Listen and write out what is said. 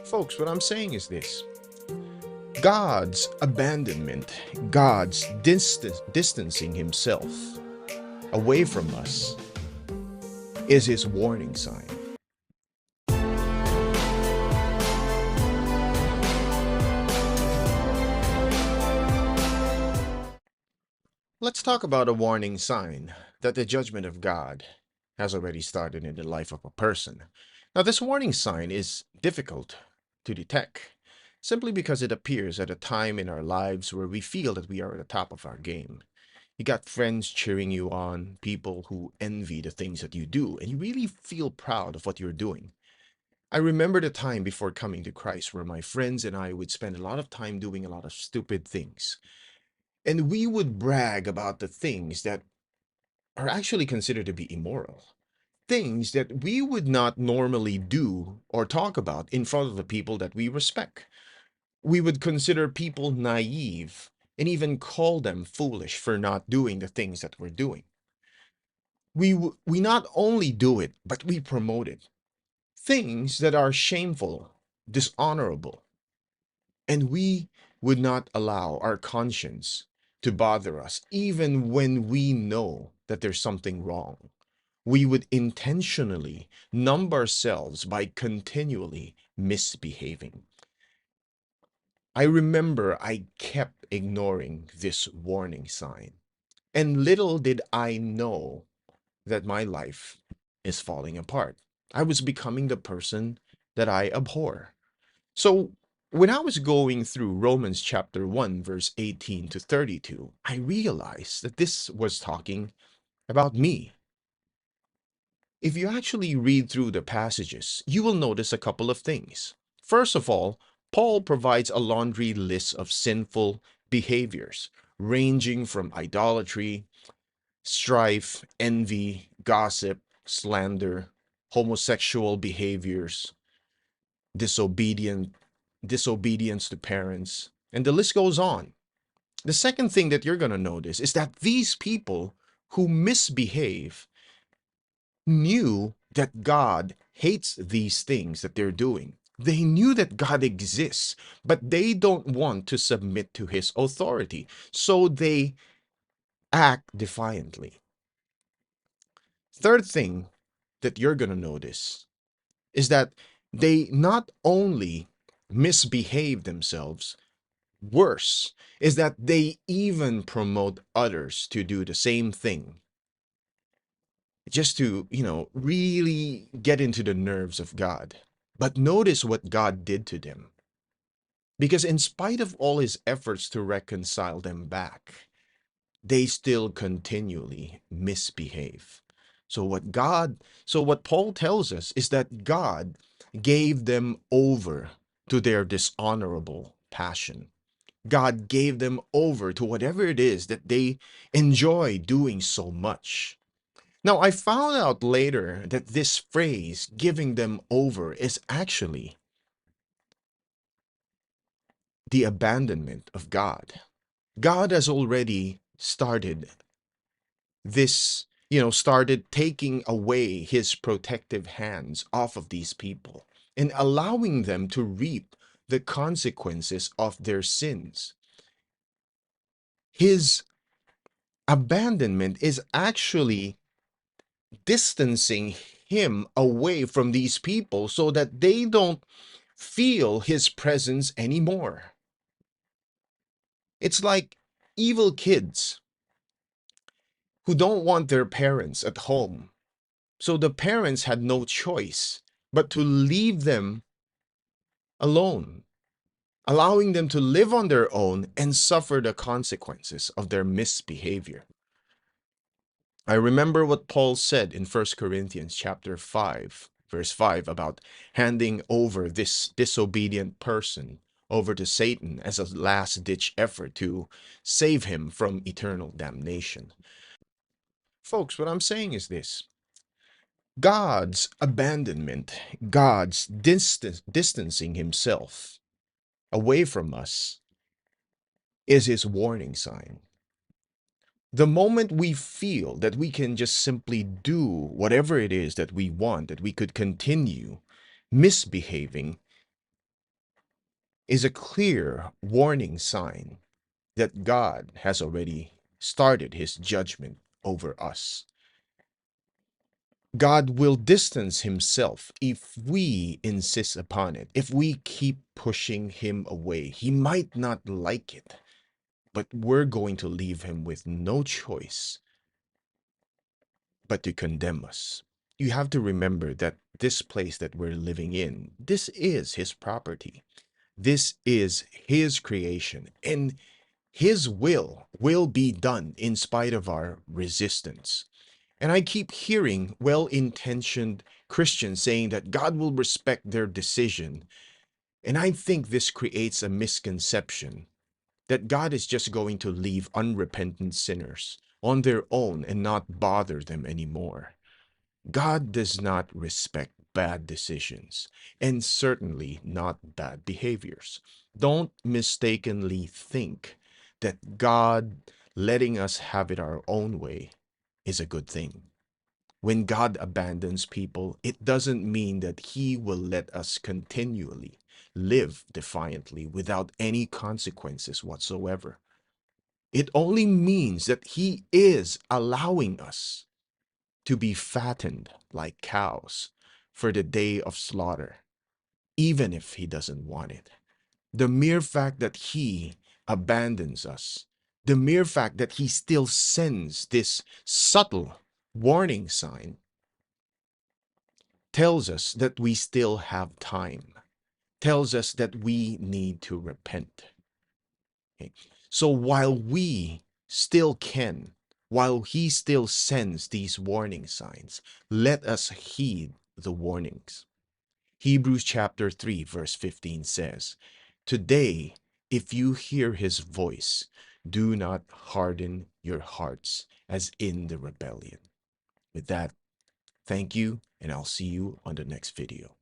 Folks, what I'm saying is this: God's abandonment, God's distancing himself away from us, is his warning sign. Let's talk about a warning sign that the judgment of God has already started in the life of a person. Now, this warning sign is difficult to detect simply because it appears at a time in our lives where we feel that we are at the top of our game. You got friends cheering you on, people who envy the things that you do, and you really feel proud of what you're doing. I remember the time before coming to Christ where my friends and I would spend a lot of time doing a lot of stupid things. And we would brag about the things that are actually considered to be immoral. Things that we would not normally do or talk about in front of the people that we respect. We would consider people naive and even call them foolish for not doing the things that we're doing. We not only do it, but we promote it. Things that are shameful, dishonorable, and we would not allow our conscience to bother us, even when we know that there's something wrong. We would intentionally numb ourselves by continually misbehaving. I remember I kept ignoring this warning sign, and little did I know that my life is falling apart. I was becoming the person that I abhor. So, when I was going through Romans chapter 1, verse 18 to 32, I realized that this was talking about me. If you actually read through the passages, you will notice a couple of things. First of all, Paul provides a laundry list of sinful behaviors, ranging from idolatry, strife, envy, gossip, slander, homosexual behaviors, disobedient, disobedience to parents, and the list goes on. The second thing that you're going to notice is that these people who misbehave knew that God hates these things that they're doing. They knew that God exists, but they don't want to submit to his authority. So they act defiantly. Third thing that you're going to notice is that they not only misbehave themselves, worse is that they even promote others to do the same thing just to, really get into the nerves of God. But notice what God did to them. Because in spite of all his efforts to reconcile them back, they still continually misbehave. So what Paul tells us is that God gave them over to their dishonorable passion. God gave them over to whatever it is that they enjoy doing so much. Now, I found out later that this phrase, giving them over, is actually the abandonment of God. God has already started started taking away his protective hands off of these people and allowing them to reap the consequences of their sins. His abandonment is actually distancing him away from these people so that they don't feel his presence anymore. It's like evil kids who don't want their parents at home. So the parents had no choice but to leave them alone, allowing them to live on their own and suffer the consequences of their misbehavior. I remember what Paul said in 1 Corinthians chapter 5, verse 5 about handing over this disobedient person over to Satan as a last-ditch effort to save him from eternal damnation. Folks, what I'm saying is this: God's abandonment, God's distancing himself away from us is his warning sign. The moment we feel that we can just simply do whatever it is that we want, that we could continue misbehaving, is a clear warning sign that God has already started his judgment over us. God will distance himself if we insist upon it. If we keep pushing him away, he might not like it, but we're going to leave him with no choice but to condemn us. You have to remember that this place that we're living in, this is his property. This is his creation, and his will be done in spite of our resistance. And I keep hearing well-intentioned Christians saying that God will respect their decision. And I think this creates a misconception that God is just going to leave unrepentant sinners on their own and not bother them anymore. God does not respect bad decisions, and certainly not bad behaviors. Don't mistakenly think that God letting us have it our own way is a good thing. When God abandons people, it doesn't mean that he will let us continually live defiantly without any consequences whatsoever. It only means that he is allowing us to be fattened like cows for the day of slaughter, even if he doesn't want it. The mere fact that he abandons us, the mere fact that he still sends this subtle warning sign, tells us that we still have time, tells us that we need to repent. Okay? So while we still can, while he still sends these warning signs, let us heed the warnings. Hebrews chapter 3, verse 15 says, "Today, if you hear his voice, do not harden your hearts as in the rebellion." With that, thank you, and I'll see you on the next video.